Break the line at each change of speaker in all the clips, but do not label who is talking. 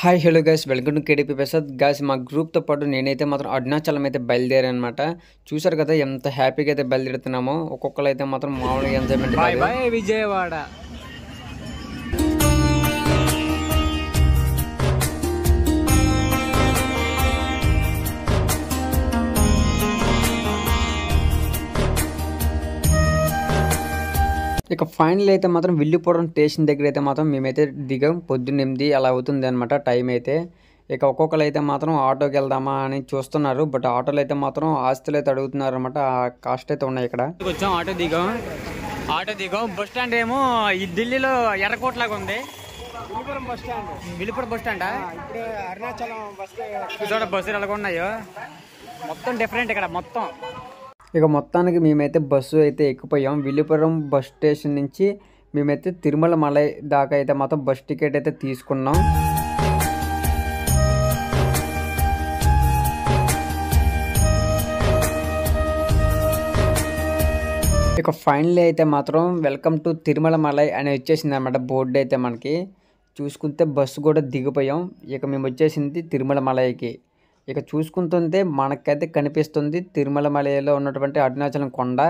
Hi hello guys welcome to KDP Prasad guys మా గ్రూప్తో పాటు నేనైతే మాత్రం అరుణాచలం అయితే బయలుదేరానమాట. చూసారు కదా ఎంత హ్యాపీగా అయితే బయలుదేరుతున్నామో. ఒక్కొక్కరు అయితే మాత్రం మామూలుగా ఎంజాయ్మెంట్
విజయవాడ.
ఇక ఫైనల్ అయితే మాత్రం విల్లుపురం స్టేషన్ దగ్గర అయితే మాత్రం మేమైతే దిగాం. పొద్దున్న 8 అలా అవుతుంది అనమాట టైం అయితే. ఇక ఒక్కొక్కరు అయితే మాత్రం ఆటోకి వెళ్దామా అని చూస్తున్నారు. బట్ ఆటోలు అయితే మాత్రం ఆస్తులు అయితే అడుగుతున్నారు అనమాట. ఆ కాస్ట్ అయితే ఉన్నాయి ఇక్కడ.
వచ్చాం ఆటో దిగాం. బస్ స్టాండ్ ఏమో ఈ ఢిల్లీలో ఎర్రకోట లాగా ఉంది. విల్లుపురం బస్ స్టాండ్
ఇప్పుడు అరుణాచలం
బస్సులు ఎలాగ ఉన్నాయో మొత్తం డిఫరెంట్ ఇక్కడ మొత్తం.
ఇక మొత్తానికి మేమైతే బస్సు అయితే ఎక్కిపోయాం. విల్లుపురం బస్ స్టేషన్ నుంచి మేమైతే తిరుమల మలై దాకా అయితే మాత్రం బస్ టికెట్ అయితే తీసుకున్నాం. ఇక ఫైనల్లీ అయితే మాత్రం వెల్కమ్ టు తిరుమల మలై అని వచ్చేసింది అనమాట బోర్డు అయితే మనకి. చూసుకుంటే బస్సు కూడా దిగిపోయాం. ఇక మేము వచ్చేసింది తిరుమల మలైకి. ఇక చూసుకుంటుంటే మనకైతే కనిపిస్తుంది తిరుమల మలైలో ఉన్నటువంటి అరుణాచలం కొండ.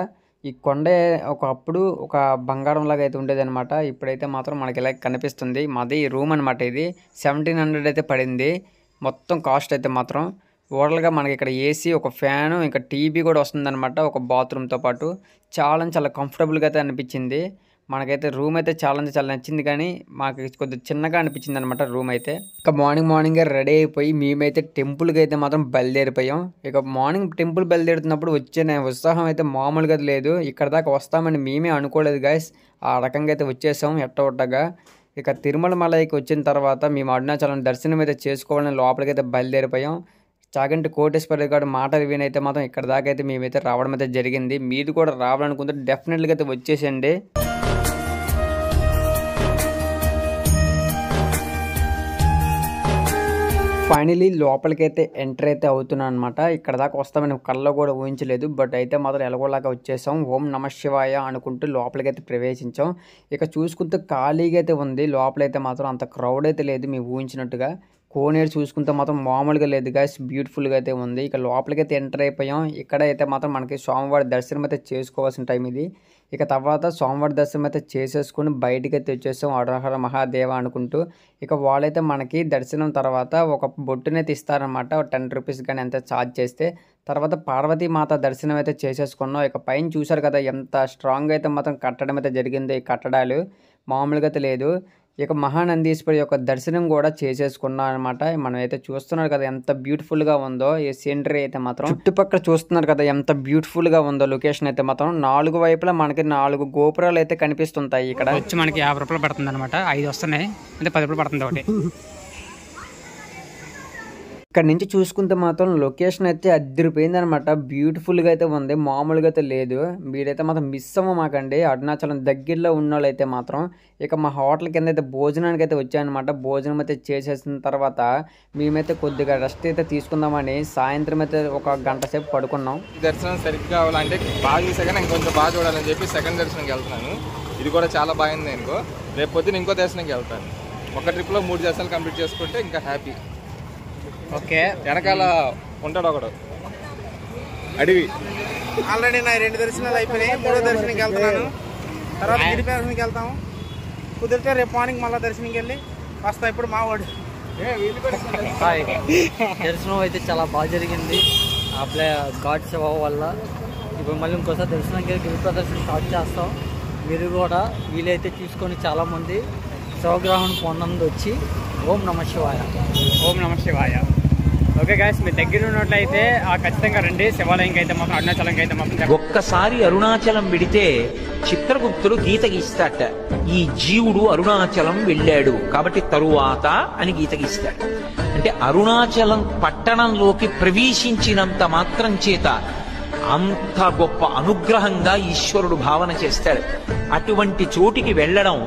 ఈ కొండ ఒకప్పుడు ఒక బంగారం లాగా అయితే ఉండేది అనమాట. ఇప్పుడైతే మాత్రం మనకి ఇలా కనిపిస్తుంది. మాది రూమ్ అనమాట. ఇది 1700 అయితే పడింది మొత్తం కాస్ట్ అయితే మాత్రం. ఓవరాల్గా మనకి ఇక్కడ ఏసీ, ఒక ఫ్యాను, ఇంకా టీవీ కూడా వస్తుందన్నమాట ఒక బాత్రూమ్తో పాటు. చాలా కంఫర్టబుల్గా అయితే అనిపించింది. మనకైతే రూమ్ అయితే చాలా నచ్చింది, కానీ మాకు కొద్దిగా చిన్నగా అనిపించింది అనమాట రూమ్ అయితే. ఇక మార్నింగే రెడీ అయిపోయి మేమైతే టెంపుల్కి అయితే మాత్రం బయలుదేరిపోయాం. ఇక మార్నింగ్ టెంపుల్ బయలుదేరుతున్నప్పుడు వచ్చే ఉత్సాహం అయితే మామూలుగా లేదు. ఇక్కడ దాకా వస్తామని మేమే అనుకోలేదు గైస్. ఆ రకంగా అయితే వచ్చేసాం ఎట్టొట్టగా. ఇక తిరుమల మలైకి వచ్చిన తర్వాత మేము అరుణాచలం దర్శనం అయితే చేసుకోవాలని లోపలికి అయితే బయలుదేరిపోయాం. చాగంటి కోటేశ్వర గారు మాటలు వినైతే మాత్రం ఇక్కడ దాకా అయితే మేమైతే రావడం అయితే జరిగింది. మీరు కూడా రావాలనుకుంటే డెఫినెట్గా అయితే వచ్చేసండి. ఫైనలీ లోపలికైతే ఎంటర్ అయితే అవుతున్నాను అనమాట. ఇక్కడ దాకా వస్తామని కళ్ళలో కూడా ఊహించలేదు. బట్ అయితే మాత్రం ఎలాగోలాగా వచ్చేసాం. ఓం నమ శివాయ అనుకుంటూ లోపలికైతే ప్రవేశించాం. ఇక చూసుకుంటే ఖాళీగా అయితే ఉంది. లోపలైతే మాత్రం అంత క్రౌడ్ అయితే లేదు మేము ఊహించినట్టుగా. కోనేరు చూసుకుంటే మాత్రం మామూలుగా లేదు గాయస్, బ్యూటిఫుల్గా అయితే ఉంది. ఇక లోపలికైతే ఎంటర్ అయిపోయాం. ఇక్కడ అయితే మాత్రం మనకి స్వామివారి దర్శనం అయితే చేసుకోవాల్సిన టైం ఇది. ఇక తర్వాత స్వామివారి దర్శనం అయితే చేసేసుకుని బయటికి అయితే వచ్చేసాం హర మహాదేవ అనుకుంటూ. ఇక వాళ్ళైతే మనకి దర్శనం తర్వాత ఒక బొట్టునైతే ఇస్తారనమాట. 10 రూపీస్ కానీ ఎంత ఛార్జ్ చేస్తే. తర్వాత పార్వతీమాత దర్శనం అయితే చేసేసుకున్నాం. ఇక పైన చూసారు కదా ఎంత స్ట్రాంగ్ అయితే మాత్రం కట్టడం అయితే జరిగింది. ఈ కట్టడాలు మామూలుగా అయితే లేదు. ఇక మహానందీశ్వరి యొక్క దర్శనం కూడా చేసేసుకున్నాం అనమాట. మనం అయితే చూస్తున్నారు కదా ఎంత బ్యూటిఫుల్గా ఉందో ఈ సీనరీ అయితే మాత్రం. చుట్టుపక్కల చూస్తున్నారు కదా ఎంత బ్యూటిఫుల్గా ఉందో లొకేషన్ అయితే మాత్రం. 4 వైపులా మనకి 4 గోపురాలు అయితే కనిపిస్తుంటాయి. ఇక్కడ
వచ్చి మనకి 50 రూపాయలు పడుతుంది అనమాట. 5 వస్తున్నాయి అంటే 10 రూపాయలు పడుతుంది ఒకటి.
ఇక్కడ నుంచి చూసుకుంటే మాత్రం లొకేషన్ అయితే అదిరిపోయింది అనమాట. బ్యూటిఫుల్గా అయితే ఉంది, మామూలుగా అయితే లేదు. మీరైతే మాత్రం మిస్ అవ్వమాకండి అరుణాచలం దగ్గరలో ఉన్న వాళ్ళైతే మాత్రం. ఇక మా హోటల్ కింద అయితే భోజనానికి అయితే వచ్చాయన్నమాట. భోజనం అయితే చేసేసిన తర్వాత మేమైతే కొద్దిగా రెస్ట్ అయితే తీసుకుందామని సాయంత్రం అయితే ఒక గంట సేపు పడుకున్నాం.
దర్శనం సరిగ్గా కావాలంటే బాగా చూసాక నేను కొంచెం బాగా చూడాలని చెప్పి సెకండ్ దర్శనంకి వెళ్తున్నాను. ఇది కూడా చాలా బాగుంది అనుకో. రేపు పొద్దున ఇంకో దర్శనంకి వెళ్తాను. ఒక ట్రిప్లో 3 దర్శనాలు కంప్లీట్ చేసుకుంటే ఇంకా హ్యాపీ.
ఓకే,
వెనకాల ఉంటాడు ఒకడు అడివి.
ఆల్రెడీ నా 2 దర్శనాలు అయిపోయినాయి. 3వ దర్శనంకి వెళ్తున్నాను. తర్వాత గిరి దర్శనంకి వెళ్తాము. కుదిరితే రేపు మార్నింగ్ మళ్ళీ దర్శనంకి వెళ్ళి వస్తా. ఇప్పుడు మా వాడు
దర్శనం అయితే చాలా బాగా జరిగింది. అప్లై గాడ్ సేవ వల్ల. ఇప్పుడు మళ్ళీ ఇంకోసారి దర్శనంకి గిరి ప్రదర్శన స్టార్ట్ చేస్తాం. మీరు కూడా వీలైతే చూసుకొని చాలామంది శివగ్రహణం పొందంది వచ్చి ఓం నమ శివాయ.
ఓం నమ శివాయ. ఓకే గాయస్, మీ దగ్గర ఉన్నట్లయితే ఖచ్చితంగా రండి శివాలయంకి అయితే మాత్రం, అరుణాచలంకి అయితే మాత్రం.
ఒక్కసారి అరుణాచలం వెడితే చిత్రగుప్తుడు గీత గీస్తాట. ఈ జీవుడు అరుణాచలం వెళ్ళాడు కాబట్టి తరువాత అని గీత గీస్తాడు. అంటే అరుణాచలం పట్టణంలోకి ప్రవేశించినంత మాత్రం చేత అంత గొప్ప అనుగ్రహంగా ఈశ్వరుడు భావన చేస్తాడు. అటువంటి చోటికి వెళ్ళడం,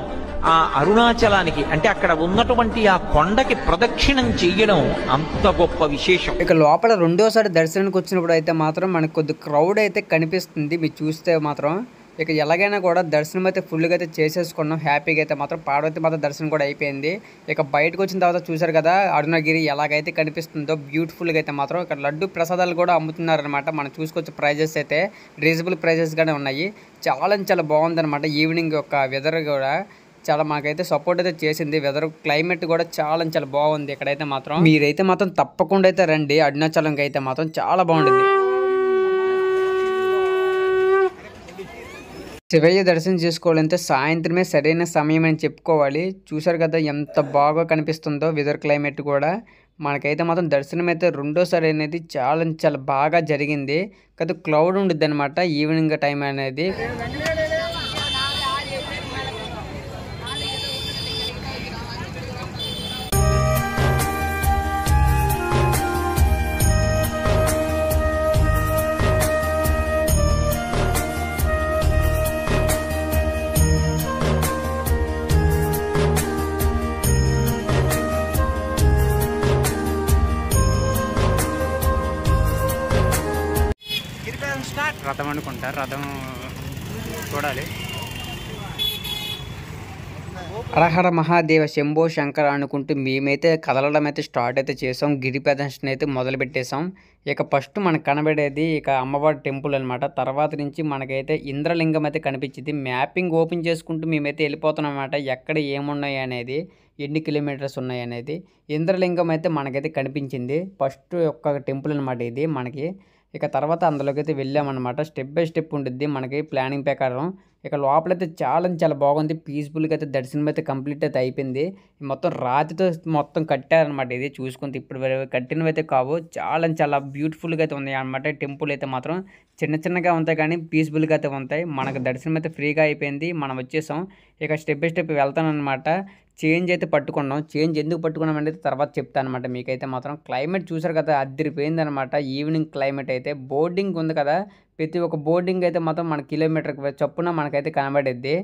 ఆ అరుణాచలానికి అంటే అక్కడ ఉన్నటువంటి ఆ కొండకి ప్రదక్షిణం చెయ్యడం అంత గొప్ప విశేషం.
ఇక లోపల రెండోసారి దర్శనానికి వచ్చినప్పుడు అయితే మాత్రం మనకు కొద్ది క్రౌడ్ అయితే కనిపిస్తుంది. మీరు చూస్తే మాత్రం ఇక ఎలాగైనా కూడా దర్శనం అయితే ఫుల్గా అయితే చేసేసుకున్నాం హ్యాపీగా అయితే మాత్రం. పార్వతి మాత దర్శనం కూడా అయిపోయింది. ఇక బయటకు వచ్చిన తర్వాత చూసారు కదా అరుణగిరి ఎలాగైతే కనిపిస్తుందో బ్యూటిఫుల్గా అయితే మాత్రం. ఇక్కడ లడ్డు ప్రసాదాలు కూడా అమ్ముతున్నారనమాట. మనం చూసుకోవచ్చు ప్రైజెస్ అయితే రీజనబుల్ ప్రైజెస్గానే ఉన్నాయి. చాలా బాగుందన్నమాట. ఈవినింగ్ యొక్క వెదర్ కూడా చాలా మాకైతే సపోర్ట్ అయితే చేసింది. వెదర్ క్లైమేట్ కూడా చాలా బాగుంది ఇక్కడైతే మాత్రం. మీరైతే మాత్రం తప్పకుండా అయితే రండి అరుణాచలంకి అయితే మాత్రం చాలా బాగుంటుంది. శివయ్య దర్శనం చేసుకోవాలంటే సాయంత్రమే సరైన సమయం అని చెప్పుకోవాలి. చూసారు కదా ఎంత బాగా కనిపిస్తుందో వెదర్ క్లైమేట్ కూడా. మనకైతే మాత్రం దర్శనం అయితే రెండోసారి అనేది చాలా బాగా జరిగింది. కదా క్లౌడ్ ఉండిద్ది అనమాట ఈవినింగ్ టైం అనేది.
రథం అనుకుంటారు, రథం చూడాలి.
హరహర మహాదేవ శంభో శంకర అనుకుంటూ మేమైతే కదలడం అయితే స్టార్ట్ అయితే చేసాం. గిరి ప్రదర్శన అయితే మొదలు పెట్టేసాం. ఇక ఫస్ట్ మనకు కనబడేది ఇక అమ్మవారి టెంపుల్ అనమాట. తర్వాత నుంచి మనకైతే ఇంద్రలింగం అయితే కనిపించింది. మ్యాపింగ్ ఓపెన్ చేసుకుంటూ మేమైతే వెళ్ళిపోతున్నాం అన్నమాట. ఎక్కడ ఏమున్నాయి అనేది, ఎన్ని కిలోమీటర్స్ ఉన్నాయి అనేది. ఇంద్రలింగం అయితే మనకైతే కనిపించింది. ఫస్ట్ యొక్క టెంపుల్ అనమాట ఇది మనకి. ఇక తర్వాత అందులోకి అయితే వెళ్ళామన్నమాట. స్టెప్ బై స్టెప్ ఉంటుంది మనకి ప్లానింగ్ ప్రకారం. ఇక లోపలైతే చాలా బాగుంది. పీస్ఫుల్గా అయితే దర్శనం అయితే కంప్లీట్ అయితే అయిపోయింది. మొత్తం రాతితో మొత్తం కట్టారనమాట. ఇది చూసుకుంటే ఇప్పుడు కట్టినవి అయితే కావు. చాలా బ్యూటిఫుల్గా అయితే ఉన్నాయి అనమాట. టెంపుల్ అయితే మాత్రం చిన్నగా ఉంటాయి కానీ పీస్ఫుల్గా అయితే ఉంటాయి. మనకు దర్శనం అయితే ఫ్రీగా అయిపోయింది. మనం వచ్చేసాం. ఇక స్టెప్ బై స్టెప్ వెళ్తానమాట. చేంజ్ అయితే పట్టుకున్నాం. చేంజ్ ఎందుకు పట్టుకున్నాం అనేది తర్వాత చెప్తాను అనమాట. మీకైతే మాత్రం క్లైమేట్ చూసారు కదా అదిరిపోయింది అనమాట. ఈవినింగ్ క్లైమేట్ అయితే బోర్డింగ్ ఉంది కదా, ప్రతి ఒక్క బోర్డింగ్ అయితే మాత్రం మన కిలోమీటర్కి చొప్పున మనకైతే కనబడిద్ది.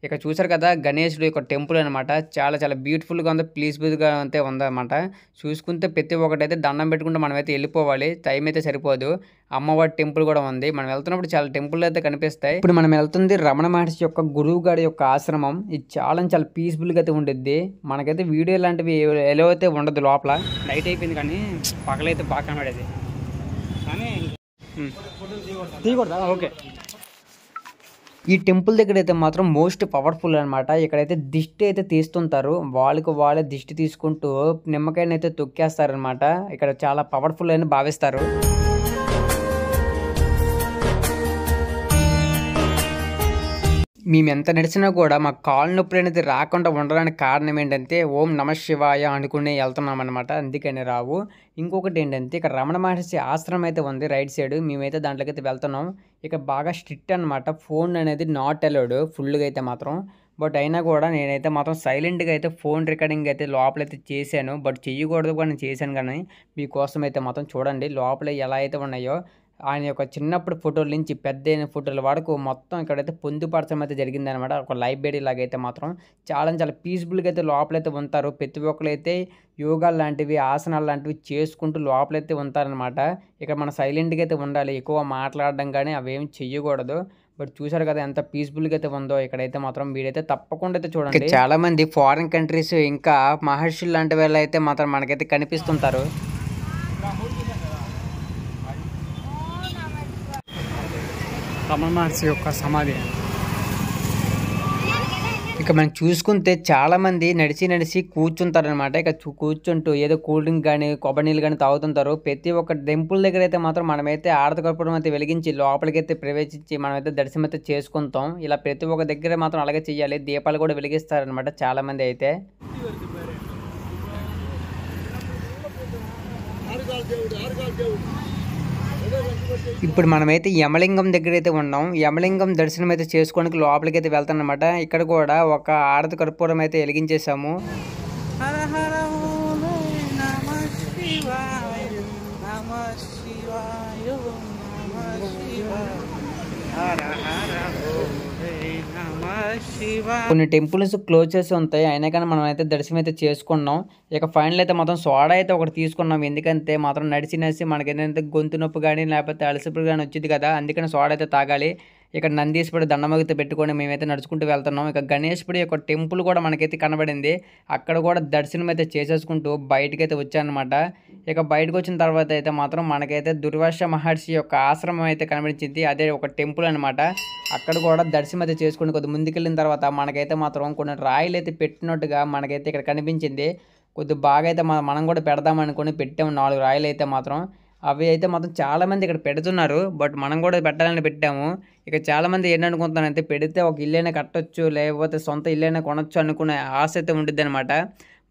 ఇక చూసారు కదా గణేశుడు యొక్క టెంపుల్ అనమాట. చాలా బ్యూటిఫుల్గా ఉంది, పీస్ఫుల్గా అయితే ఉందన్నమాట. చూసుకుంటే ప్రతి ఒక్కటైతే దండం పెట్టుకుంటే మనమైతే వెళ్ళిపోవాలి. టైం అయితే సరిపోదు. అమ్మవారి టెంపుల్ కూడా ఉంది. మనం వెళ్తున్నప్పుడు చాలా టెంపుల్ అయితే కనిపిస్తాయి. ఇప్పుడు మనం వెళ్తుంది రమణ మహర్షి యొక్క గురువు గారి యొక్క ఆశ్రమం. ఇది చాలా పీస్ఫుల్గా అయితే ఉండిద్ది. మనకైతే వీడియో లాంటివి ఎలా అయితే ఉండదు లోపల.
నైట్ అయిపోయింది కానీ పగలైతే బాగా కనబడేది. కానీ తీయకూడదా? ఓకే.
ఈ టెంపుల్ దగ్గర అయితే మాత్రం మోస్ట్ పవర్ఫుల్ అనమాట. ఇక్కడైతే దిష్టి అయితే తీస్తుంటారు. వాళ్ళే దిష్టి తీసుకుంటూ నిమ్మకాయని అయితే తొక్కేస్తారనమాట. ఇక్కడ చాలా పవర్ఫుల్ అని భావిస్తారు. మేము ఎంత నడిచినా కూడా మాకు కాలు నొప్పి అనేది రాకుండా ఉండడానికి కారణం ఏంటంటే ఓం నమ శివాయ అనుకునే వెళ్తున్నాం అనమాట. అందుకని రావు. ఇంకొకటి ఏంటంటే ఇక్కడ రమణ మహర్షి ఆశ్రమం అయితే ఉంది రైట్ సైడ్. మేమైతే దాంట్లోకి అయితే వెళ్తున్నాం. ఇక బాగా స్ట్రిక్ట్ అనమాట. ఫోన్ అనేది నాట్ అలౌడ్ ఫుల్గా అయితే మాత్రం. బట్ అయినా కూడా నేనైతే మాత్రం సైలెంట్గా అయితే ఫోన్ రికార్డింగ్ అయితే లోపలైతే చేశాను. బట్ చెయ్యకూడదు కూడా నేను చేశాను. కానీ మీకోసం అయితే మాత్రం చూడండి లోపల ఎలా అయితే ఉన్నాయో. ఆయన యొక్క చిన్నప్పుడు ఫోటోల నుంచి పెద్ద అయిన ఫోటోల వరకు మొత్తం ఇక్కడైతే పొందుపరచడం అయితే జరిగిందనమాట. ఒక లైబ్రరీ లాగైతే మాత్రం చాలా పీస్ఫుల్గా అయితే లోపలైతే ఉంటారు. ప్రతి ఒక్కరైతే యోగాలు లాంటివి ఆసనాలు లాంటివి చేసుకుంటూ లోపలైతే ఉంటారనమాట. ఇక్కడ మనం సైలెంట్గా అయితే ఉండాలి. ఎక్కువ మాట్లాడడం కానీ అవేమి చెయ్యకూడదు. బట్ చూసారు కదా ఎంత పీస్ఫుల్గా అయితే ఉందో ఇక్కడైతే మాత్రం. వీడైతే తప్పకుండా అయితే చూడండి. చాలా మంది ఫారిన్ కంట్రీస్ ఇంకా మహర్షులు లాంటి వాళ్ళు అయితే మాత్రం మనకైతే కనిపిస్తుంటారు.
రమణ మహర్షి యొక్క సమాధి.
ఇక మనం చూసుకుంటే చాలామంది నడిచి కూర్చుంటారనమాట. ఇక కూర్చుంటూ ఏదో కూల్ డ్రింక్ కానీ కొబ్బరి నీళ్ళు కానీ తాగుతుంటారు. ప్రతి ఒక్క టెంపుల్ దగ్గర అయితే మాత్రం మనమైతే ఆరతి కర్పూరం అయితే వెలిగించి లోపలికైతే ప్రవేశించి మనమైతే దర్శనం అయితే చేసుకుంటాం. ఇలా ప్రతి ఒక్క దగ్గర మాత్రం అలాగే చెయ్యాలి. దీపాలు కూడా వెలిగిస్తారనమాట చాలామంది అయితే. ఇప్పుడు మనమైతే యమలింగం దగ్గర అయితే ఉన్నాం. యమలింగం దర్శనం అయితే చేసుకోవడానికి లోపలికి అయితే వెళ్తాం అనమాట. ఇక్కడ కూడా ఒక ఆరతి కర్పూరం అయితే వెలిగించేసాము.
హర హర ఓం నమః శివాయ నమః శివాయ నమః శివాయ హర హర ఓం నమః శివాయ.
కొన్ని టెంపుల్స్ క్లోజ్ చేసి ఉంటాయి అయినా కానీ మనం అయితే దర్శనం అయితే చేసుకున్నాం. ఇక ఫైనల్ అయితే మొత్తం సోడా అయితే ఒకటి తీసుకున్నాం. ఎందుకంటే మాత్రం నడిచి మనకి ఏంటంటే గొంతు నొప్పి కానీ లేకపోతే అలసపు కానీ వచ్చింది కదా, అందుకని సోడా అయితే తాగాలి. ఇక్కడ నందీశ్వరుడు దండమగిత పెట్టుకొని మేమైతే నడుచుకుంటూ వెళ్తున్నాం. ఇక గణేశ్వరుడి యొక్క టెంపుల్ కూడా మనకైతే కనబడింది. అక్కడ కూడా దర్శనం అయితే చేసేసుకుంటూ బయటకైతే వచ్చానమాట. ఇక బయటకు వచ్చిన తర్వాత అయితే మాత్రం మనకైతే దుర్వాస మహర్షి యొక్క ఆశ్రమం అయితే కనిపించింది. అదే ఒక టెంపుల్ అనమాట. అక్కడ కూడా దర్శనం అయితే చేసుకుని కొద్ది ముందుకెళ్ళిన తర్వాత మనకైతే మాత్రం కొన్ని రాయిలు అయితే పెట్టినట్టుగా మనకైతే ఇక్కడ కనిపించింది. కొద్ది బాగా అయితే మనం కూడా పెడదాం అనుకుని పెట్టాము 4 రాయిలు అయితే మాత్రం. అవి అయితే మాత్రం చాలామంది ఇక్కడ పెడుతున్నారు. బట్ మనం కూడా పెట్టాలని పెట్టాము. ఇక చాలామంది ఏంటనుకుంటున్నారంటే పెడితే ఒక ఇల్లైనా కట్టొచ్చు, లేకపోతే సొంత ఇల్లైనా కొనొచ్చు అనుకునే ఆశ అయితే ఉంటుంది అనమాట.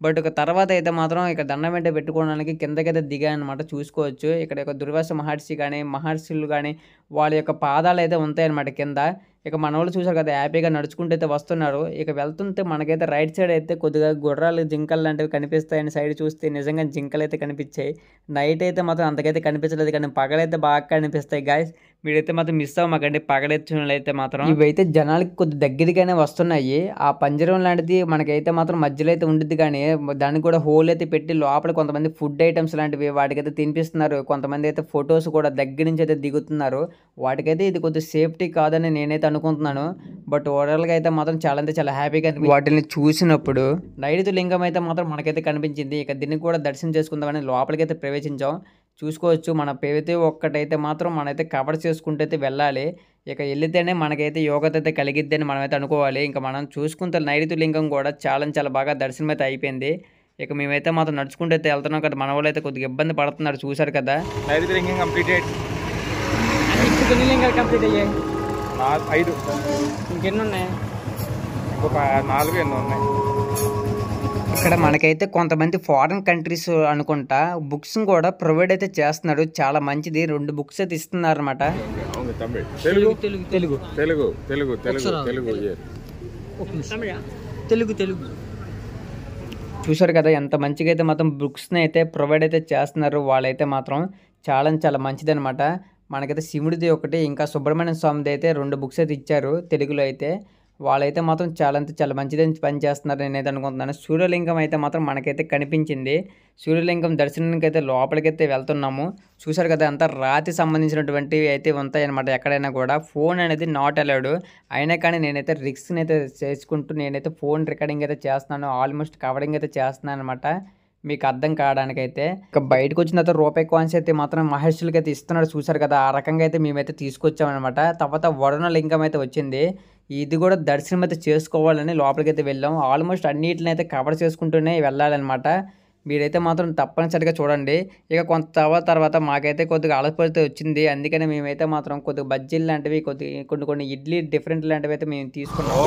బట్ ఇక తర్వాత అయితే మాత్రం ఇక దండం అయితే పెట్టుకోవడానికి కిందకైతే దిగాయనమాట. చూసుకోవచ్చు ఇక్కడ ఒక దుర్వాస మహర్షి కానీ మహర్షులు కానీ వాళ్ళ యొక్క పాదాలు అయితే ఉంటాయన్నమాట కింద. ఇక మన వాళ్ళు చూసారు కదా హ్యాపీగా నడుచుకుంటూ అయితే వస్తున్నారు. ఇక వెళ్తుంటే మనకైతే రైట్ సైడ్ అయితే కొద్దిగా గుర్రాలు జింకలు లాంటివి కనిపిస్తాయని సైడ్ చూస్తే నిజంగా జింకలు అయితే కనిపించాయి. నైట్ అయితే మాత్రం అంతకైతే కనిపించలేదు, కానీ పగలైతే బాగా కనిపిస్తాయి గాయస్. మీరైతే మాత్రం మిస్ అవ్వమాకండి పగలెత్తునలు అయితే మాత్రం. ఇవైతే జనాలకి కొద్ది దగ్గరగానే వస్తున్నాయి. ఆ పంజరం లాంటిది మనకైతే మాత్రం మధ్యలో అయితే ఉంటుంది, కానీ దానికి కూడా హోల్ అయితే పెట్టి లోపల కొంతమంది ఫుడ్ ఐటమ్స్ లాంటివి వాటికైతే తినిపిస్తున్నారు. కొంతమంది అయితే ఫొటోస్ కూడా దగ్గర నుంచి అయితే దిగుతున్నారు. వాటికైతే ఇది కొద్దిగా సేఫ్టీ కాదని నేనైతే అనుకుంటున్నాను. బట్ ఓవరాల్గా అయితే మాత్రం చాలా అంటే చాలా హ్యాపీగా వాటిని చూసినప్పుడు. నైరుతి లింగం అయితే మాత్రం మనకైతే కనిపించింది. ఇక దీన్ని కూడా దర్శనం చేసుకుందామని లోపలికైతే ప్రవేశించాం. చూసుకోవచ్చు మన ప్రతి ఒక్కటైతే మాత్రం మనమైతే కవర్ చేసుకుంటూ అయితే వెళ్ళాలి. ఇక వెళితేనే మనకైతే యోగత అయితే కలిగిద్దని మనమైతే అనుకోవాలి. ఇంకా మనం చూసుకుంటే నైరుతి లింగం కూడా చాలా బాగా దర్శనం అయితే అయిపోయింది. ఇక మేమైతే మాత్రం నడుచుకుంటూ అయితే వెళ్తున్నాం కదా. మన వాళ్ళు అయితే కొద్దిగా ఇబ్బంది పడుతున్నారు, చూసారు కదా.
నైరుతి లింగం కంప్లీటెడ్.
ఎన్ని లింగాలు కంప్లీట్ అయ్యాయి?
5.
ఇంకెన్ని ఉన్నాయి?
ఇంకొక 4 ఎన్నో ఉన్నాయి.
ఇక్కడ మనకైతే కొంతమంది ఫారిన్ కంట్రీస్ అనుకుంటా బుక్స్ కూడా ప్రొవైడ్ అయితే చేస్తున్నాడు. చాలా మంచిది. 2 బుక్స్ అయితే ఇస్తున్నారు అనమాట.
తెలుగు
తెలుగు తెలుగు
తెలుగు తెలుగు తెలుగు తెలుగు
తెలుగు తెలుగు
చూసారు కదా ఎంత మంచిగా అయితే మాత్రం బుక్స్ని అయితే ప్రొవైడ్ అయితే చేస్తున్నారు. వాళ్ళైతే మాత్రం చాలా మంచిది అనమాట. మనకైతే శివుడిది ఒకటి, ఇంకా సుబ్రహ్మణ్య స్వామిది అయితే 2 బుక్స్ అయితే ఇచ్చారు తెలుగులో అయితే. వాళ్ళైతే మాత్రం చాలా మంచిదని పని చేస్తున్నారు నేనైతే అనుకుంటున్నాను. సూర్యలింగం అయితే మాత్రం మనకైతే కనిపించింది. సూర్యలింగం దర్శనానికి అయితే లోపలికైతే వెళ్తున్నాము. చూసారు కదా అంతా రాతి సంబంధించినటువంటివి అయితే ఉంటాయన్నమాట. ఎక్కడైనా కూడా ఫోన్ అనేది నాట్ అలౌడ్. అయినా కానీ నేనైతే రిస్క్ని అయితే చేసుకుంటూ నేనైతే ఫోన్ రికార్డింగ్ అయితే చేస్తున్నాను. ఆల్మోస్ట్ కవరింగ్ అయితే చేస్తున్నాను అనమాట, మీకు అర్థం కావడానికైతే. ఇక బయటకు వచ్చిన తర్వాత రూపాయి కాయిన్స్ అయితే మాత్రం మహర్షులకి అయితే ఇస్తున్నాడు. చూసారు కదా ఆ రకంగా అయితే మేమైతే తీసుకొచ్చామన్నమాట. తర్వాత వరుణ లింగం అయితే వచ్చింది. ఇది కూడా దర్శనం అయితే చేసుకోవాలని లోపలికి అయితే వెళ్ళాం. ఆల్మోస్ట్ అన్నిటిని అయితే కవర్ చేసుకుంటూనే వెళ్ళాలన్నమాట. మీరైతే మాత్రం తప్పనిసరిగా చూడండి. ఇక కొంత తర్వాత మాకైతే కొద్దిగా అలసట వచ్చింది. అందుకని మేమైతే మాత్రం కొద్దిగా బజ్జీలు లాంటివి కొన్ని ఇడ్లీ డిఫరెంట్ లాంటివి అయితే మేము తీసుకున్నాం.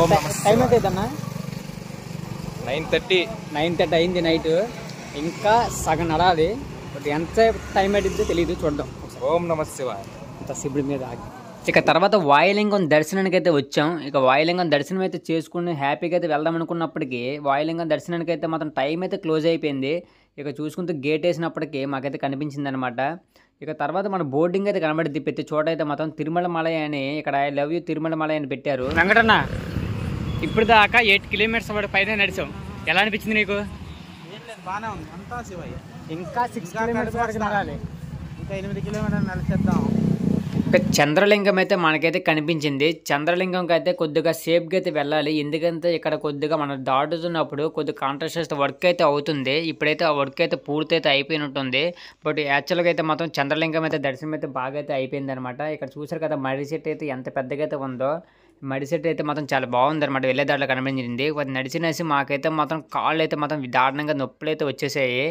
టైం అయితే అన్న
9:30
అయింది నైట్. ఇంకా సగం నడాలి. బట్ ఎంత టైం పట్టిందో తెలియదు, చూద్దాం.
ఓం నమః శివాయ.
అంత శివుడి మీద ఆగి
ఇక తర్వాత వాయులింగం దర్శనానికి అయితే వచ్చాం. ఇక వాయులింగం దర్శనం అయితే చేసుకుని హ్యాపీగా అయితే వెళ్దాం అనుకున్నప్పటికీ వాయులింగం దర్శనానికి అయితే మాత్రం టైం అయితే క్లోజ్ అయిపోయింది. ఇక చూసుకుంటూ గేట్ వేసినప్పటికీ మాకైతే కనిపించింది అనమాట. ఇక తర్వాత మన బోర్డింగ్ అయితే కనబడింది. ప్రతి చోట అయితే మాత్రం తిరుమల మలై అని ఇక్కడ I love you Tirumala malai అని పెట్టారు.
వెంకటన్న ఇప్పుడు దాకా 8 కిలోమీటర్స్ పైన నడిచాం. ఎలా అనిపించింది నీకు?
బాగానే ఉంది, అంతా శివయ్య.
ఇంకా 6 కిలోమీటర్స్ వరకు నడాలి.
ఇంకా 8 కిలోమీటర్లు నడిచేద్దాం.
ఇక చంద్రలింగం అయితే మనకైతే కనిపించింది. చంద్రలింగంకి అయితే కొద్దిగా సేఫ్గా అయితే వెళ్ళాలి. ఎందుకంటే ఇక్కడ కొద్దిగా మనం దాటుతున్నప్పుడు కొద్దిగా కాంట్రాస్ట్ వర్క్ అయితే అవుతుంది. ఇప్పుడైతే ఆ వర్క్ అయితే పూర్తి అయితే అయిపోయినట్టుంది. బట్ యాక్చువల్గా అయితే మాత్రం చంద్రలింగం అయితే దర్శనం అయితే బాగా అయితే అయిపోయింది అనమాట. ఇక్కడ చూసారు కదా మర్రి చెట్టు అయితే ఎంత పెద్దగా అయితే ఉందో. మర్రి చెట్టు అయితే మాత్రం చాలా బాగుంది అనమాట. వెళ్ళే దాంట్లో కనిపించింది. నడిచినేసి మాకైతే మాత్రం కాళ్ళు అయితే మాత్రం దారుణంగా నొప్పులు అయితే వచ్చేసాయి.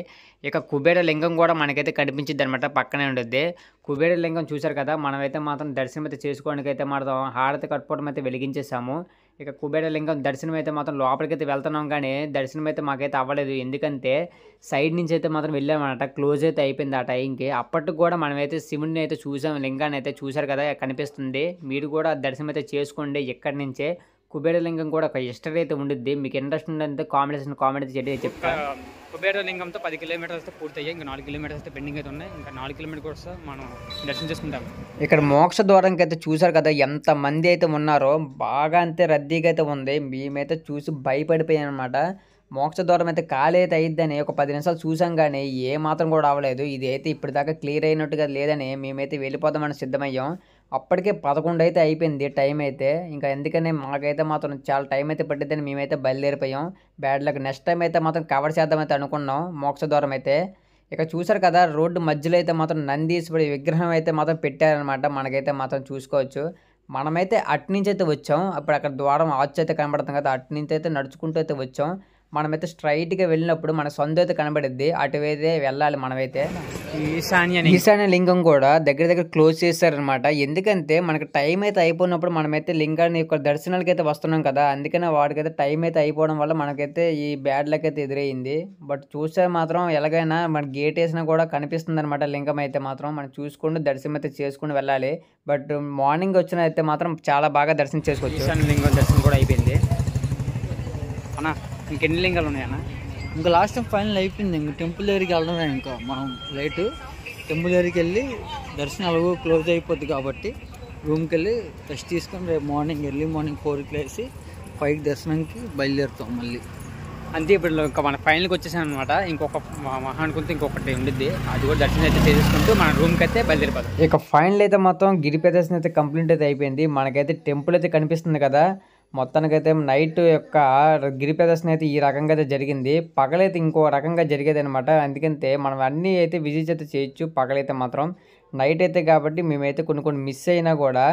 ఇక కుబేర లింగం కూడా మనకైతే కనిపించింది అనమాట, పక్కనే ఉంటుంది. కుబేర లింగం చూసారు కదా, మనమైతే మాత్రం దర్శనం అయితే చేసుకోవడానికి అయితే మాత్రం హారతి కట్టుకోవడం అయితే వెలిగించేసాము. ఇక కుబేర లింగం దర్శనం అయితే మాత్రం లోపలికైతే వెళ్తున్నాం, కానీ దర్శనం అయితే మాకైతే అవ్వలేదు. ఎందుకంటే సైడ్ నుంచి అయితే మాత్రం వెళ్ళామన్నమాట, క్లోజ్ అయితే అయిపోయింది ఆ టైంకి. అప్పటికి కూడా మనమైతే శివుడిని అయితే చూసాం, లింగాన్ని అయితే చూసారు కదా కనిపిస్తుంది. మీరు కూడా దర్శనం అయితే చేసుకోండి ఇక్కడి నుంచే. కుబేర లింగం కూడా ఒక హిస్టరీ అయితే ఉండిద్ది. మీకు ఇంట్రెస్ట్ ఉందంటే కామెంట్ చేయండి చెప్తాను.
కుబేర లింగంతో 10 కిలోమీటర్స్ అయితే పూర్తయ్యాయి. ఇంకా 4 కిలోమీటర్స్ అయితే పెండింగ్ అయితే ఉన్నాయి. ఇంకా 4 కిలోమీటర్స్ వస్తే మనం దర్శనం చేసుకుంటాం.
ఇక్కడ మోక్ష ద్వారంకి అయితే చూసారు కదా ఎంత మంది అయితే ఉన్నారో, బాగా అంతే రద్దీగా అయితే ఉంది. మేమైతే చూసి భయపడిపోయాం అనమాట. మోక్ష ద్వారం అయితే ఖాళీ అయితే అయిద్దని ఒక 10 నిమిషాలు చూసాం, కానీ ఏ మాత్రం కూడా అవ్వలేదు. ఇది అయితే ఇప్పటిదాకా క్లియర్ అయినట్టుగా లేదని మేమైతే వెళ్ళిపోదామని సిద్ధమయ్యాం. అప్పటికే 11 అయితే అయిపోయింది టైం అయితే. ఇంకా ఎందుకని మాకైతే మాత్రం చాలా టైం అయితే పట్టిద్దని మేమైతే బయలుదేరిపోయాం. Bad luck. నెక్స్ట్ టైం అయితే మాత్రం కవర్ చేద్దామైతే అనుకున్నాం మోక్ష ద్వారం అయితే. ఇక చూసారు కదా రోడ్డు మధ్యలో అయితే మాత్రం నందీశ్వరుడి విగ్రహం అయితే మాత్రం పెట్టారనమాట. మనకైతే మాత్రం చూసుకోవచ్చు. మనమైతే అట్నుంచి అయితే వచ్చాం. అప్పుడు అక్కడ ద్వారం ఆర్చ్ అయితే కనబడుతుంది కదా, అట్నుంచి అయితే నడుచుకుంటూ అయితే వచ్చాం. మనమైతే స్ట్రైట్గా వెళ్ళినప్పుడు మన సొంత అయితే కనబడిద్ది, అటువైతే వెళ్ళాలి మనమైతే. ఈశాన్య లింగం కూడా దగ్గర దగ్గర క్లోజ్ చేశారనమాట. ఎందుకంటే మనకి టైం అయితే అయిపోయినప్పుడు మనమైతే లింగాన్ని యొక్క దర్శనాలకి అయితే వస్తున్నాం కదా, అందుకనే వాడికైతే టైం అయితే అయిపోవడం వల్ల మనకైతే ఈ బ్యాడ్ లక్ అయితే ఎదురయ్యింది. బట్ చూస్తే మాత్రం ఎలాగైనా మన గేట్ వేసినా కూడా కనిపిస్తుంది అనమాట లింగం అయితే మాత్రం. మనం చూసుకుంటూ దర్శనం అయితే చేసుకుని వెళ్ళాలి. బట్ మార్నింగ్ వచ్చిన అయితే మాత్రం చాలా బాగా దర్శనం చేసుకోవచ్చు.
ఈశాన్య లింగం దర్శనం కూడా అయిపోయింది అన్న. ఇంకెన్ని లింగాలు ఉన్నాయన్న?
ఇంకా లాస్ట్ టైం ఫైనల్ అయిపోయింది. ఇంక టెంపుల్ దగ్గరికి వెళ్ళడమే. ఇంకా మనం లేటు టెంపుల్ దగ్గరికి వెళ్ళి దర్శనాలు క్లోజ్ అయిపోద్ది కాబట్టి రూమ్కి వెళ్ళి రెస్ట్ తీసుకొని రేపు మార్నింగ్ ఎర్లీ మార్నింగ్ 4కి లేసి 5కి దర్శనానికి బయలుదేరుతాం మళ్ళీ.
అంతే. ఇప్పుడు ఇంకా మన ఫైనల్కి వచ్చేసాను అనమాట. ఇంకొక మహా అనుకుంటే ఇంకొకటి ఉండిద్ది, అది కూడా దర్శనం అయితే చేసుకుంటూ మన రూమ్కి అయితే బయలుదేరిపోతాం.
ఇక ఫైనల్ అయితే మొత్తం గిరి ప్రదర్శన అయితే కంప్లీట్ అయితే అయిపోయింది. మనకైతే టెంపుల్ అయితే కనిపిస్తుంది కదా. మొత్తానికైతే నైట్ యొక్క గిరి ప్రదర్శన అయితే ఈ రకంగా అయితే జరిగింది. పగలైతే ఇంకో రకంగా జరిగేది అనమాట. ఎందుకంటే మనం అన్నీ అయితే విజిట్ అయితే చేయొచ్చు. పగలైతే మాత్రం నైట్ అయితే కాబట్టి మేమైతే కొన్ని మిస్ అయినా కూడా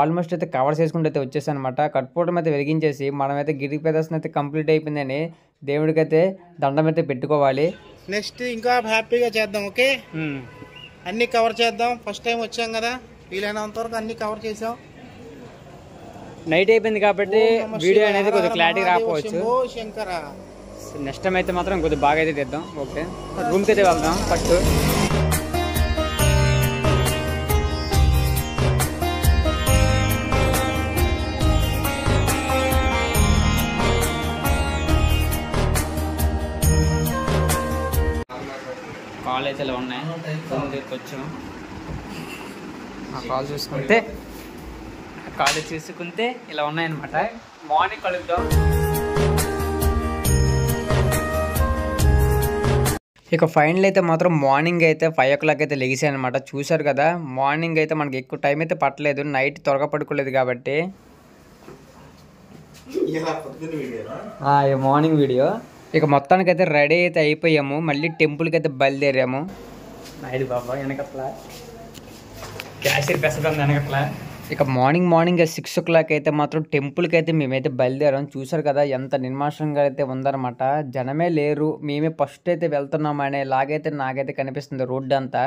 ఆల్మోస్ట్ అయితే కవర్ చేసుకుంటూ అయితే వచ్చేసాం అనమాట. కట్టుకోవడం అయితే వెలిగించేసి మనమైతే గిరి ప్రదర్శన అయితే కంప్లీట్ అయిపోయిందని దేవుడికైతే దండం అయితే పెట్టుకోవాలి.
నెక్స్ట్ ఇంకా హ్యాపీగా చేద్దాం. ఓకే, అన్ని కవర్ చేద్దాం. ఫస్ట్ టైం వచ్చాం కదా, వీలైనంత వరకు అన్ని కవర్ చేసాం.
నైట్ అయిపోయింది కాబట్టి వీడియో అనేది కొద్దిగా క్లారిటీ రాకపోవచ్చు.
శంకర
నెక్స్ట్ టైం అయితే మాత్రం కొద్దిగా బాగా అయితే తెద్దాం. ఓకే, రూమ్కి అయితే వెళ్దాం ఫస్ట్. కాల్ అయితే ఇలా ఉన్నాయి. రూమ్ దగ్గరికి వచ్చాం. కాల్ చూసుకుంటే ఇలా ఉన్నాయన్నమాట. మార్నింగ్ కలుద్దాం.
ఇక ఫైనల్ అయితే మాత్రం మార్నింగ్ అయితే 5 o'clock అయితే లెగిసాయి అనమాట. చూసారు కదా, మార్నింగ్ అయితే మనకి ఎక్కువ టైం అయితే పట్టలేదు. నైట్ త్వరగా పడుకోలేదు కాబట్టి మార్నింగ్ వీడియో. ఇక మొత్తానికి అయితే రెడీ అయితే అయిపోయాము. మళ్ళీ టెంపుల్కి అయితే బయలుదేరాము.
నైట్ బాబా వెనకట్లా క్యాషియర్ పెసడం వెనకట్లా.
ఇక మార్నింగ్ 6 o'clock అయితే మాత్రం టెంపుల్కి అయితే మేమైతే బయలుదేరాం. చూసారు కదా ఎంత నిర్మాషంగా అయితే ఉందన్నమాట. జనమే లేరు, మేమే ఫస్ట్ అయితే వెళ్తున్నాం అనేలాగైతే నాకైతే కనిపిస్తుంది రోడ్డు అంతా.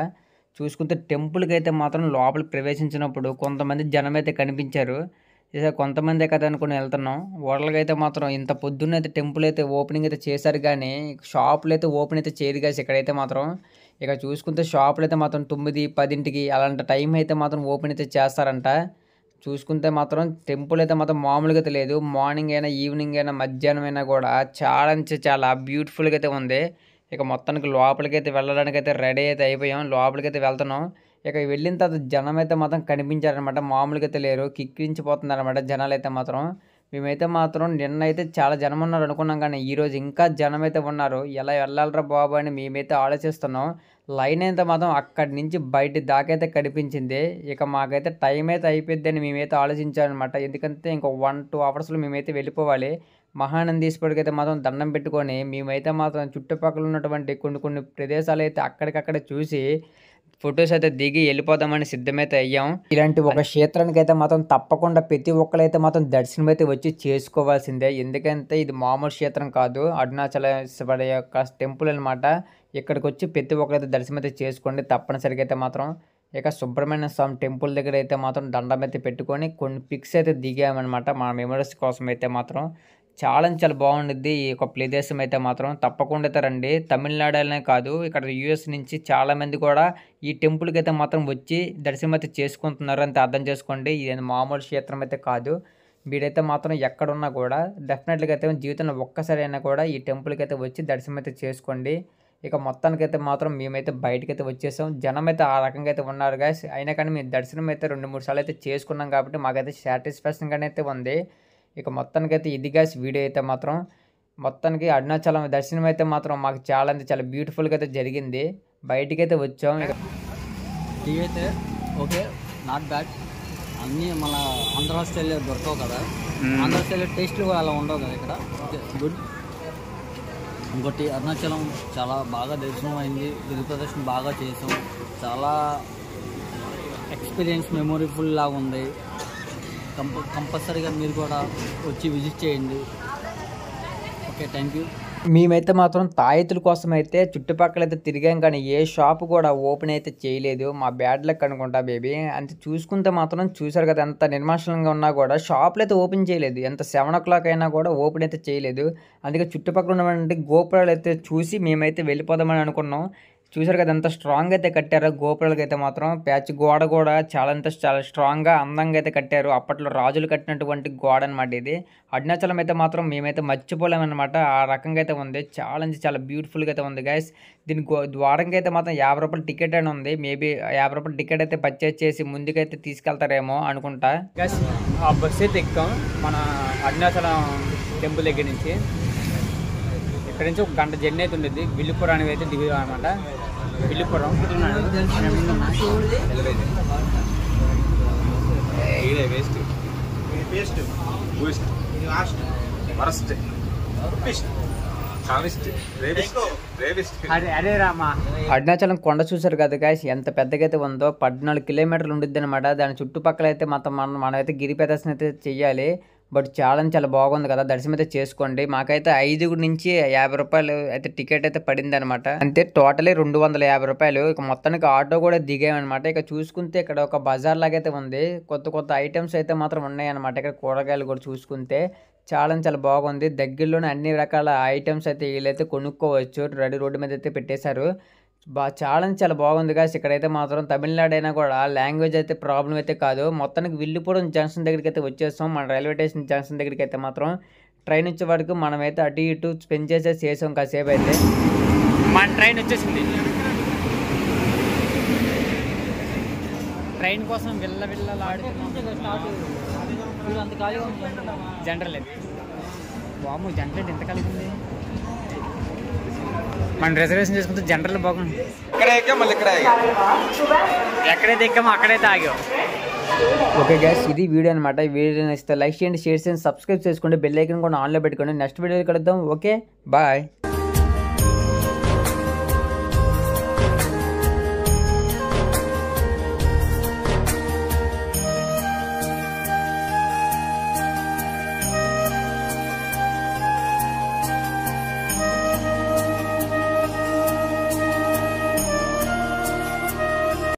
చూసుకుంటే టెంపుల్కి అయితే మాత్రం లోపల ప్రవేశించినప్పుడు కొంతమంది జనం అయితే కనిపించారు. ఇక కొంతమందే కదా అనుకుని వెళ్తున్నాం. ఓడలకి అయితే మాత్రం ఇంత పొద్దున్న అయితే టెంపుల్ అయితే ఓపెనింగ్ అయితే చేశారు, కానీ షాపులు అయితే ఓపెన్ అయితే చేయదు కదా ఇక్కడైతే మాత్రం. ఇక చూసుకుంటే షాపులు అయితే మాత్రం 9, 10కి అలాంటి టైం అయితే మాత్రం ఓపెన్ అయితే చేస్తారంట. చూసుకుంటే మాత్రం టెంపుల్ అయితే మాత్రం మామూలుగా అయితే లేదు. మార్నింగ్ అయినా ఈవినింగ్ అయినా మధ్యాహ్నం అయినా కూడా చాలా బ్యూటిఫుల్గా అయితే ఉంది. ఇక మొత్తానికి లోపలికి అయితే వెళ్ళడానికి అయితే రెడీ అయితే అయిపోయాం. లోపలికి అయితే వెళ్తున్నాం. ఇక వెళ్ళిన తర్వాత జనం అయితే మాత్రం కనిపించారనమాట. మామూలుగా అయితే లేరు, కిక్కిరించిపోతుంది అనమాట జనాలు అయితే మాత్రం. మేమైతే మాత్రం నిన్న అయితే చాలా జనం ఉన్నారు అనుకున్నాం, కానీ ఈరోజు ఇంకా జనం అయితే ఉన్నారు. ఎలా వెళ్ళాలరా బాబు అని మేమైతే ఆలోచిస్తున్నాం. లైన్ అయితే మాత్రం అక్కడి నుంచి బయట దాకైతే కనిపించింది. ఇక మాకైతే టైం అయితే అయిపోద్ది అని మేమైతే ఆలోచించామన్నమాట. ఎందుకంటే ఇంకో 1-2 అవర్స్లో మేమైతే వెళ్ళిపోవాలి. మహానందీశ్వరుడికి అయితే మాత్రం దండం పెట్టుకొని మేమైతే మాత్రం చుట్టుపక్కల ఉన్నటువంటి కొన్ని ప్రదేశాలు అయితే అక్కడికక్కడే చూసి ఫొటోస్ అయితే దిగి వెళ్ళిపోదామని సిద్ధమైతే అయ్యాం. ఇలాంటి ఒక క్షేత్రానికి అయితే మాత్రం తప్పకుండా ప్రతి ఒక్కరైతే మాత్రం దర్శనం అయితే వచ్చి చేసుకోవాల్సిందే. ఎందుకంటే ఇది మామూలు క్షేత్రం కాదు, అరుణాచలేశ్వరుడి యొక్క టెంపుల్ అనమాట. ఇక్కడికి వచ్చి ప్రతి ఒక్కరైతే దర్శనం అయితే చేసుకోండి తప్పనిసరిగా అయితే మాత్రం. ఇక సుబ్రహ్మణ్య స్వామి టెంపుల్ దగ్గర అయితే మాత్రం దండం అయితే పెట్టుకొని కొన్ని పిక్స్ అయితే దిగామన్నమాట మా మెమరీస్ కోసం అయితే మాత్రం. చాలా బాగుండిద్ది ఈ యొక్క ప్రదేశం అయితే మాత్రం. తప్పకుండా అయితే రండి. తమిళనాడులోనే కాదు, ఇక్కడ యూఎస్ నుంచి చాలామంది కూడా ఈ టెంపుల్కి అయితే మాత్రం వచ్చి దర్శనం అయితే చేసుకుంటున్నారు అంతే అర్థం చేసుకోండి. ఇది మామూలు క్షేత్రం అయితే కాదు. వీడైతే మాత్రం ఎక్కడున్నా కూడా డెఫినెట్గా అయితే జీవితంలో ఒక్కసారి అయినా కూడా ఈ టెంపుల్కి అయితే వచ్చి దర్శనం అయితే చేసుకోండి. ఇక మొత్తానికైతే మాత్రం మేమైతే బయటకైతే వచ్చేసాం. జనం అయితే ఆ రకంగా అయితే ఉన్నారు గాయస్. అయినా కానీ మేము దర్శనం అయితే 2-3 సార్లు అయితే చేసుకున్నాం కాబట్టి మాకైతే సాటిస్ఫాక్షన్గానే అయితే ఉంది. ఇక మొత్తానికైతే ఇది గాయస్ వీడియో అయితే మాత్రం. మొత్తానికి అరుణాచలం దర్శనం అయితే మాత్రం మాకు చాలా బ్యూటిఫుల్గా అయితే జరిగింది. బయటికి అయితే వచ్చాం. ఇక
టీ అయితే ఓకే, నాట్ బ్యాడ్. అన్నీ మన ఆంధ్ర స్టైల్లో దొరకవు కదా, ఆంధ్ర స్టైల్లో టేస్ట్లు కూడా అలా ఉండవు కదా ఇక్కడ. గుడ్. ఇంకోటి అరుణాచలం చాలా బాగా దర్శనం అయింది, గిరి ప్రదర్శన బాగా చేసాం, చాలా ఎక్స్పీరియన్స్ మెమొరబుల్ లాగా ఉంది. కంపల్సరీగా మీరు కూడా వచ్చి విజిట్ చేయండి. Okay, thank you.
మేమైతే మాత్రం తాయెత్తుల కోసం అయితే చుట్టుపక్కల అయితే తిరిగాం, కానీ ఏ షాప్ కూడా ఓపెన్ అయితే చేయలేదు. మా బ్యాడ్ లక్ అనుకుంటా బేబీ. అంతే చూసుకుంటే మాత్రం చూసారు కదా ఎంత నిర్మాషంగా ఉన్నా కూడా షాపులు అయితే ఓపెన్ చేయలేదు. ఎంత 7 o'clock అయినా కూడా ఓపెన్ అయితే చేయలేదు. అందుకే చుట్టుపక్కల ఉన్నటువంటి గోపురాలు అయితే చూసి మేమైతే వెళ్ళిపోదామని అనుకున్నాం. చూసారు కదా ఎంత స్ట్రాంగ్ అయితే కట్టారో గోపురాలకి అయితే మాత్రం. ప్యాచ్ గోడ కూడా చాలా స్ట్రాంగ్గా అందంగా అయితే కట్టారు. అప్పట్లో రాజులు కట్టినటువంటి గోడ అనమాట ఇది. అరుణాచలం అయితే మాత్రం మేమైతే మర్చిపోలేమన్నమాట. ఆ రకంగా అయితే ఉంది. చాలా బ్యూటిఫుల్గా అయితే ఉంది గైస్. దీని ద్వారంకి అయితే మాత్రం 50 రూపాయల టికెట్ అని ఉంది. మేబీ 50 రూపాయల టికెట్ అయితే పర్చేస్ చేసి ముందుకైతే తీసుకెళ్తారేమో అనుకుంటా.
గైస్ ఆ బస్సు అయితే ఎక్కాం మన అరుణాచలం టెంపుల్ దగ్గర నుంచి. ఇక్కడ నుంచి 1 గంట జర్నీ అయితే ఉండేది. విల్లుపురానికి అయితే దిగుదాం అనమాట. విల్లుపురం అదే రామా.
అరుణాచలం కొండ చూసారు కదా గాయస్ ఎంత పెద్దగా అయితే ఉందో. 14 కిలోమీటర్లు ఉండిద్ది అనమాట. దాని చుట్టుపక్కల అయితే మనమైతే గిరి ప్రదర్శన అయితే చెయ్యాలి. బట్ చాలా బాగుంది కదా, దర్శనం అయితే చేసుకోండి. మాకైతే 5 నుంచి 50 రూపాయలు అయితే టికెట్ అయితే పడింది అనమాట. అంటే టోటలీ 250 రూపాయలు. ఇక మొత్తానికి ఆటో కూడా దిగామన్నమాట. ఇక చూసుకుంటే ఇక్కడ ఒక బజార్ లాగా అయితే ఉంది. కొత్త ఐటమ్స్ అయితే మాత్రం ఉన్నాయి అనమాట. ఇక్కడ కూరగాయలు కూడా చూసుకుంటే చాలా బాగుంది. దగ్గరలోనే అన్ని రకాల ఐటమ్స్ అయితే వీళ్ళైతే కొనుక్కోవచ్చు. రోడ్డు మీద అయితే పెట్టేశారు. చాలా బాగుంది గాయస్. ఇక్కడైతే మాత్రం తమిళనాడు అయినా కూడా లాంగ్వేజ్ అయితే ప్రాబ్లం అయితే కాదు. మొత్తానికి విల్లుపురం జంక్షన్ దగ్గరికి అయితే వచ్చేస్తాం. మన రైల్వే స్టేషన్ జంక్షన్ దగ్గరికి అయితే మాత్రం ట్రైన్ వచ్చే వరకు మనమైతే అటు ఇటు స్పెండ్ చేసాం కాసేపు అయితే.
మన ట్రైన్ వచ్చేసింది. ట్రైన్ కోసం జనరల్ అయితే బాబు జనరల్ ఎంత కలిగి ఉంది. మనం రిజర్వేషన్ చేసుకుంటే జనరల్ బాగుంది. ఎక్కడైతే ఎక్కామో అక్కడైతే ఆగాం.
ఓకే గైస్, ఇది వీడియో అనమాట. వీడియో నచ్చితే లైక్ చేయండి, షేర్ చేయండి, సబ్స్క్రైబ్ చేసుకోండి, బెల్ ఐకాన్ కూడా ఆన్లో పెట్టుకోండి. నెక్స్ట్ వీడియో కలుద్దాం. Okay, bye.